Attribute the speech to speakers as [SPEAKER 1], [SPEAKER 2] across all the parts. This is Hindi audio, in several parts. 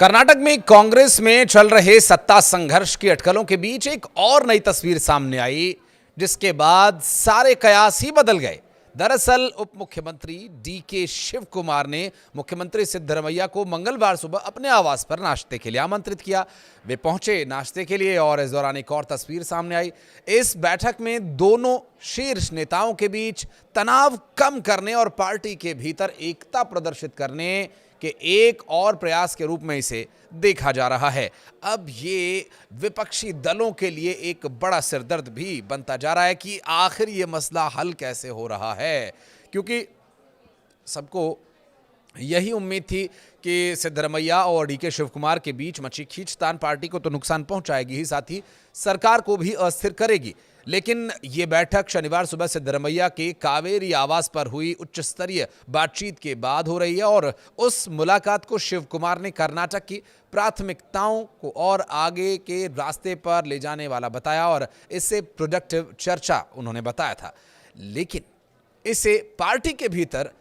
[SPEAKER 1] कर्नाटक में कांग्रेस में चल रहे सत्ता संघर्ष की अटकलों के बीच एक और नई तस्वीर सामने आई, जिसके बाद सारे कयास ही बदल गए। दरअसल उप मुख्यमंत्री डीके शिव कुमार ने मुख्यमंत्री सिद्धरमैया को मंगलवार सुबह अपने आवास पर नाश्ते के लिए आमंत्रित किया। वे पहुंचे नाश्ते के लिए और इस दौरान एक और तस्वीर सामने आई। इस बैठक में दोनों शीर्ष नेताओं के बीच तनाव कम करने और पार्टी के भीतर एकता प्रदर्शित करने के एक और प्रयास के रूप में इसे देखा जा रहा है। अब ये विपक्षी दलों के लिए एक बड़ा सिरदर्द भी बनता जा रहा है कि आखिर ये मसला हल कैसे हो रहा है, क्योंकि सबको यही उम्मीद थी कि सिद्धरमैया और डीके शिव कुमार के बीच मची खींचतान पार्टी को तो नुकसान पहुंचाएगी ही, साथ ही सरकार को भी अस्थिर करेगी। लेकिन ये बैठक शनिवार सुबह सिद्धरमैया के कावेरी आवास पर हुई उच्च स्तरीय बातचीत के बाद हो रही है और उस मुलाकात को शिव कुमार ने कर्नाटक की प्राथमिकताओं को और आगे के रास्ते पर ले जाने वाला बताया और इससे प्रोडक्टिव चर्चा उन्होंने बताया था। लेकिन इसे पार्टी के भीतर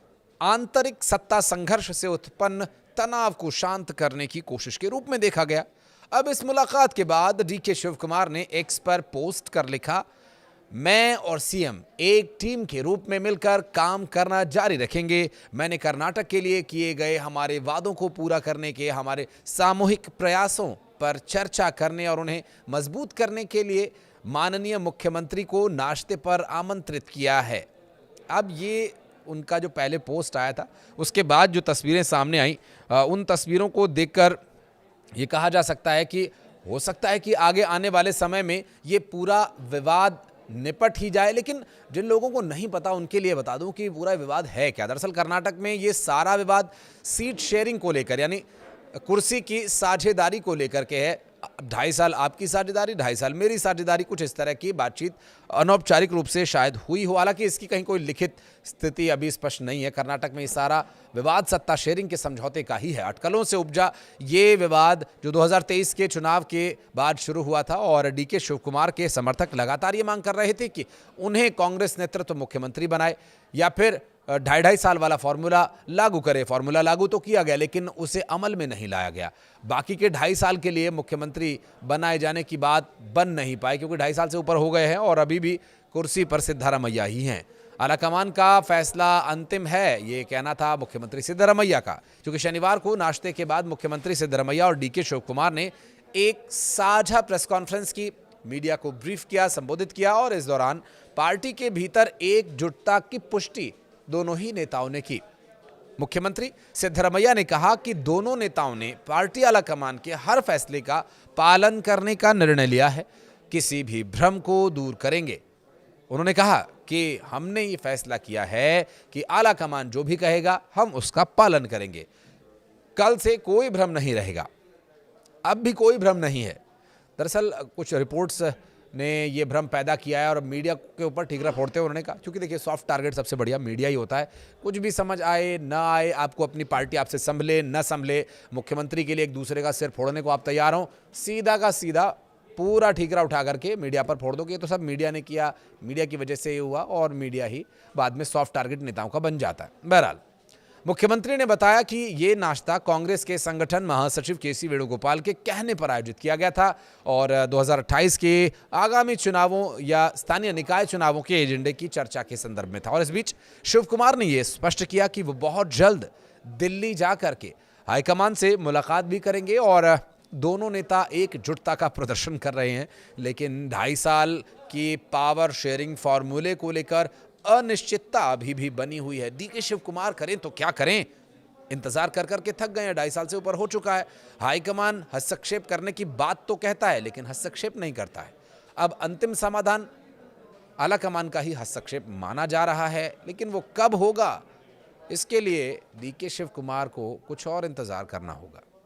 [SPEAKER 1] आंतरिक सत्ता संघर्ष से उत्पन्न तनाव को शांत करने की कोशिश के रूप में देखा गया। अब इस मुलाकात के बाद डीके शिव कुमार ने एक्स पर पोस्ट कर लिखा, मैं और सीएम एक टीम के रूप में मिलकर काम करना जारी रखेंगे। मैंने कर्नाटक के लिए किए गए हमारे वादों को पूरा करने के हमारे सामूहिक प्रयासों पर चर्चा करने और उन्हें मजबूत करने के लिए माननीय मुख्यमंत्री को नाश्ते पर आमंत्रित किया है। अब ये उनका जो पहले पोस्ट आया था, उसके बाद जो तस्वीरें सामने आई, उन तस्वीरों को देखकर ये कहा जा सकता है कि हो सकता है कि आगे आने वाले समय में ये पूरा विवाद निपट ही जाए। लेकिन जिन लोगों को नहीं पता उनके लिए बता दूं कि पूरा विवाद है क्या। दरअसल कर्नाटक में ये सारा विवाद सीट शेयरिंग को लेकर, यानी कुर्सी की साझेदारी को लेकर के है। 2.5 साल आपकी साझेदारी, 2.5 साल मेरी साझेदारी, कुछ इस तरह की बातचीत अनौपचारिक रूप से शायद हुई हो। हालांकि इसकी कहीं कोई लिखित स्थिति अभी स्पष्ट नहीं है। कर्नाटक में ये सारा विवाद सत्ता शेयरिंग के समझौते का ही है। अटकलों से उपजा ये विवाद जो 2023 के चुनाव के बाद शुरू हुआ था और डीके शिव कुमार के समर्थक लगातार ये मांग कर रहे थे कि उन्हें कांग्रेस नेतृत्व मुख्यमंत्री बनाए या फिर 2.5 साल वाला फॉर्मूला लागू करे। फॉर्मूला लागू तो किया गया लेकिन उसे अमल में नहीं लाया गया। बाकी के 2.5 साल के लिए मुख्यमंत्री बनाए जाने की बात बन नहीं पाई, क्योंकि 2.5 साल से ऊपर हो गए हैं और अभी भी कुर्सी पर सिद्धरमैया ही हैं। आलाकमान का फैसला अंतिम है, ये कहना था मुख्यमंत्री सिद्धरमैया का, क्योंकि शनिवार को नाश्ते के बाद मुख्यमंत्री सिद्धरमैया और डीके शिव कुमार ने एक साझा प्रेस कॉन्फ्रेंस की, मीडिया को ब्रीफ किया, संबोधित किया और इस दौरान पार्टी के भीतर एकजुटता की पुष्टि दोनों ही नेताओं ने की। मुख्यमंत्री सिद्धरमैया ने कहा कि दोनों नेताओं ने पार्टी आलाकमान के हर फैसले का पालन करने का निर्णय लिया है, किसी भी भ्रम को दूर करेंगे। उन्होंने कहा कि हमने ये फैसला किया है कि आलाकमान जो भी कहेगा हम उसका पालन करेंगे। कल से कोई भ्रम नहीं रहेगा, अब भी कोई भ्रम नहीं है। दरअसल कुछ रिपोर्ट्स ने ये भ्रम पैदा किया है और मीडिया के ऊपर ठीकरा फोड़ते हुए उन्होंने कहा, क्योंकि देखिए सॉफ्ट टारगेट सबसे बढ़िया मीडिया ही होता है। कुछ भी समझ आए ना आए, आपको अपनी पार्टी आपसे संभले न संभले, मुख्यमंत्री के लिए एक दूसरे का सिर फोड़ने को आप तैयार हो, सीधा का सीधा पूरा ठीकरा उठा करके मीडिया पर फोड़ दो कि ये तो सब मीडिया ने किया, मीडिया की वजह से ये हुआ और मीडिया ही बाद में सॉफ्ट टारगेट नेताओं का बन जाता है। बहरहाल मुख्यमंत्री ने बताया कि ये नाश्ता कांग्रेस के संगठन महासचिव केसी वेणुगोपाल के कहने पर आयोजित किया गया था और 2028 के आगामी चुनावों या स्थानीय निकाय चुनावों के एजेंडे की चर्चा के संदर्भ में था। और इस बीच शिव कुमार ने यह स्पष्ट किया कि वो बहुत जल्द दिल्ली जाकर के हाईकमान से मुलाकात भी करेंगे और दोनों नेता एकजुटता का प्रदर्शन कर रहे हैं। लेकिन 2.5 साल की पावर शेयरिंग फॉर्मूले को लेकर अनिश्चितता अभी भी बनी हुई है। डीके शिव कुमार करें तो क्या करें, इंतजार कर करके थक गए हैं, 2.5 साल से ऊपर हो चुका है। हाईकमान हस्तक्षेप करने की बात तो कहता है लेकिन हस्तक्षेप नहीं करता है। अब अंतिम समाधान आलाकमान का ही हस्तक्षेप माना जा रहा है, लेकिन वो कब होगा इसके लिए डीके शिव कुमार को कुछ और इंतजार करना होगा।